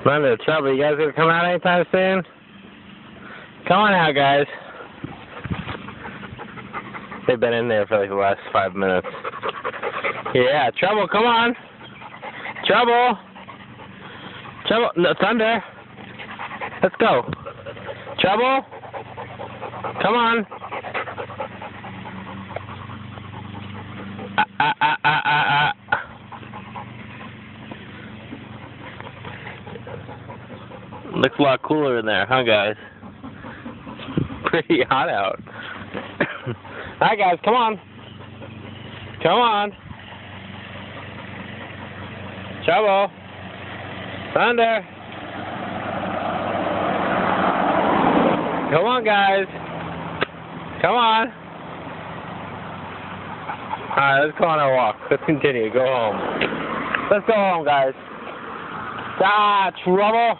Thunder, Trouble, you guys gonna come out anytime soon? Come on out, guys. They've been in there for like the last 5 minutes. Yeah, Trouble, come on. Trouble. Trouble, no, Thunder. Let's go. Trouble. Come on. Looks a lot cooler in there, huh, guys? Pretty hot out. Alright, guys, come on. Come on. Trouble. Thunder. Come on, guys. Come on. Alright, let's go on our walk. Let's continue. Go home. Let's go home, guys. Ah, Trouble.